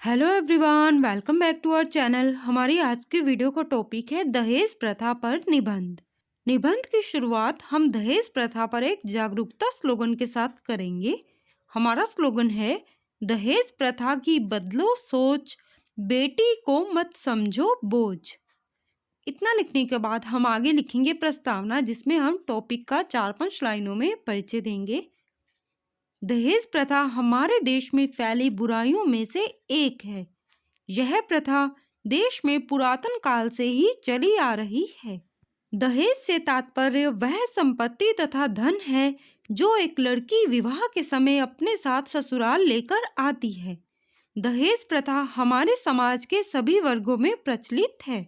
Hello everyone, welcome back to our channel. हमारी आज की वीडियो का टॉपिक है दहेज प्रथा पर निबंध। निबंध की शुरुआत हम दहेज प्रथा पर एक जागरूकता स्लोगन के साथ करेंगे। हमारा स्लोगन है, दहेज प्रथा की बदलो सोच, बेटी को मत समझो बोझ। इतना लिखने के बाद हम आगे लिखेंगे प्रस्तावना, जिसमें हम टॉपिक का 4-5 लाइनों में परिचय देंगे। दहेज प्रथा हमारे देश में फैली बुराइयों में से एक है। यह प्रथा देश में पुरातन काल से ही चली आ रही है। दहेज से तात्पर्य वह संपत्ति तथा धन है जो एक लड़की विवाह के समय अपने साथ ससुराल लेकर आती है। दहेज प्रथा हमारे समाज के सभी वर्गों में प्रचलित है।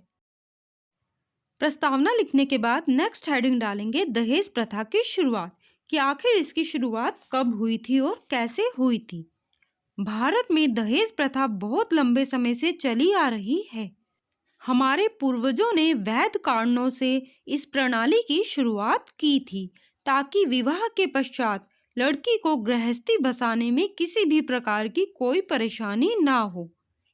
प्रस्तावना लिखने के बाद नेक्स्ट हेडिंग डालेंगे, दहेज प्रथा की शुरुआत, कि आखिर इसकी शुरुआत कब हुई थी और कैसे हुई थी। भारत में दहेज प्रथा बहुत लंबे समय से चली आ रही है। हमारे पूर्वजों ने वैध कारणों से इस प्रणाली की शुरुआत की थी, ताकि विवाह के पश्चात लड़की को गृहस्थी बसाने में किसी भी प्रकार की कोई परेशानी ना हो।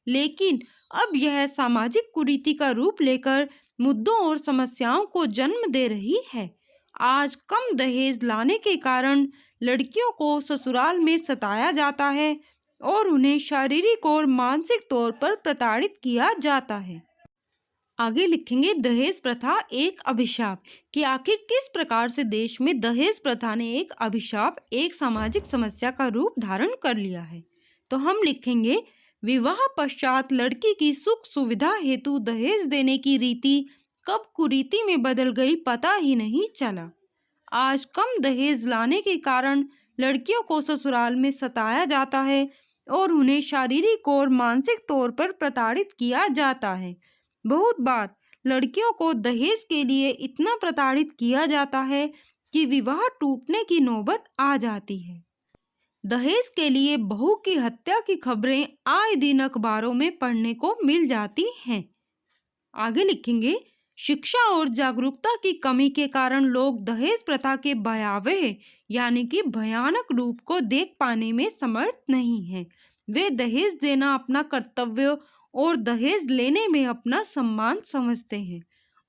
लेकिन अब यह सामाजिक कुरीति का रूप लेकर मुद्दों और समस्याओं को जन्म दे रही है। आज कम दहेज लाने के कारण लड़कियों को ससुराल में सताया जाता है और उन्हें शारीरिक और मानसिक तौर पर प्रताड़ित किया जाता है। आगे लिखेंगे, दहेज प्रथा एक अभिशाप, कि आखिर किस प्रकार से देश में दहेज प्रथा ने एक अभिशाप, एक सामाजिक समस्या का रूप धारण कर लिया है। तो हम लिखेंगे, विवाह पश्चात लड़की की सुख सुविधा हेतु दहेज देने की रीति कब कुरीति में बदल गई पता ही नहीं चला। आज कम दहेज लाने के कारण लड़कियों को ससुराल में सताया जाता है और उन्हें शारीरिक और मानसिक तौर पर प्रताड़ित किया जाता है। बहुत बार लड़कियों को दहेज के लिए इतना प्रताड़ित किया जाता है कि विवाह टूटने की नौबत आ जाती है। दहेज के लिए बहू की हत्या की खबरें आए दिन अखबारों में पढ़ने को मिल जाती हैं। आगे लिखेंगे, शिक्षा और जागरूकता की कमी के कारण लोग दहेज प्रथा के भयावह यानी कि भयानक रूप को देख पाने में समर्थ नहीं हैं। वे दहेज देना अपना कर्तव्य और दहेज लेने में अपना सम्मान समझते हैं।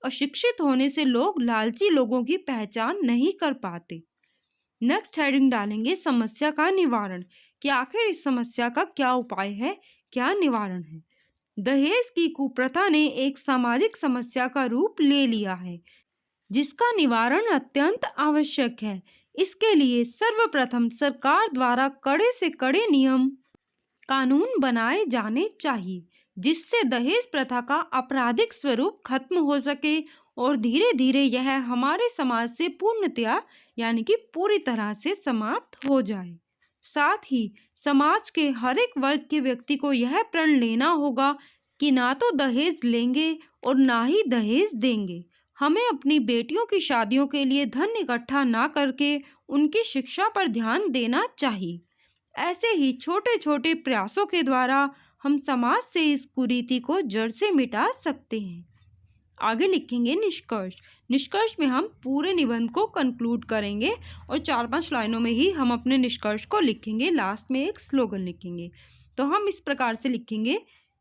अशिक्षित होने से लोग लालची लोगों की पहचान नहीं कर पाते। नेक्स्ट हेडिंग डालेंगे, समस्या का निवारण, कि आखिर इस समस्या का क्या उपाय है, क्या निवारण है। दहेज की कुप्रथा ने एक सामाजिक समस्या का रूप ले लिया है, जिसका निवारण अत्यंत आवश्यक है। इसके लिए सर्वप्रथम सरकार द्वारा कड़े से कड़े नियम कानून बनाए जाने चाहिए, जिससे दहेज प्रथा का आपराधिक स्वरूप खत्म हो सके और धीरे धीरे यह हमारे समाज से पूर्णतया यानी कि पूरी तरह से समाप्त हो जाए। साथ ही समाज के हर एक वर्ग के व्यक्ति को यह प्रण लेना होगा कि ना तो दहेज लेंगे और ना ही दहेज देंगे। हमें अपनी बेटियों की शादियों के लिए धन इकट्ठा ना करके उनकी शिक्षा पर ध्यान देना चाहिए। ऐसे ही छोटे छोटे प्रयासों के द्वारा हम समाज से इस कुरीति को जड़ से मिटा सकते हैं। आगे लिखेंगे निष्कर्ष। निष्कर्ष में हम पूरे निबंध को कंक्लूड करेंगे और 4-5 लाइनों में ही हम अपने निष्कर्ष को लिखेंगे। लास्ट में एक स्लोगन लिखेंगे। तो हम इस प्रकार से लिखेंगे,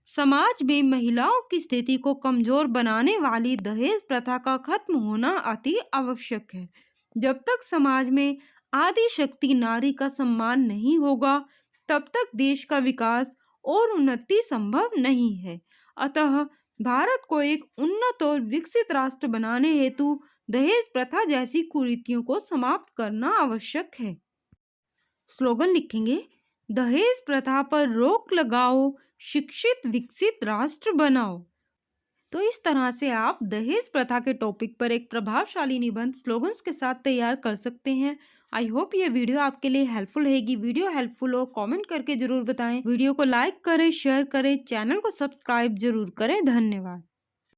समाज में महिलाओं की स्थिति को कमजोर बनाने वाली दहेज प्रथा का खत्म होना अति आवश्यक है। जब तक समाज में आदि शक्ति नारी का सम्मान नहीं होगा, तब तक देश का विकास और उन्नति संभव नहीं है। अतः भारत को एक उन्नत और विकसित राष्ट्र बनाने हेतु दहेज प्रथा जैसी कुरीतियों को समाप्त करना आवश्यक है। स्लोगन लिखेंगे, दहेज प्रथा पर रोक लगाओ, शिक्षित विकसित राष्ट्र बनाओ। तो इस तरह से आप दहेज प्रथा के टॉपिक पर एक प्रभावशाली निबंध स्लोगन्स के साथ तैयार कर सकते हैं। आई होप ये वीडियो आपके लिए हेल्पफुल रहेगी। वीडियो हेल्पफुल हो कमेंट करके जरूर बताएं। वीडियो को लाइक करें, शेयर करें, चैनल को सब्सक्राइब जरूर करें। धन्यवाद।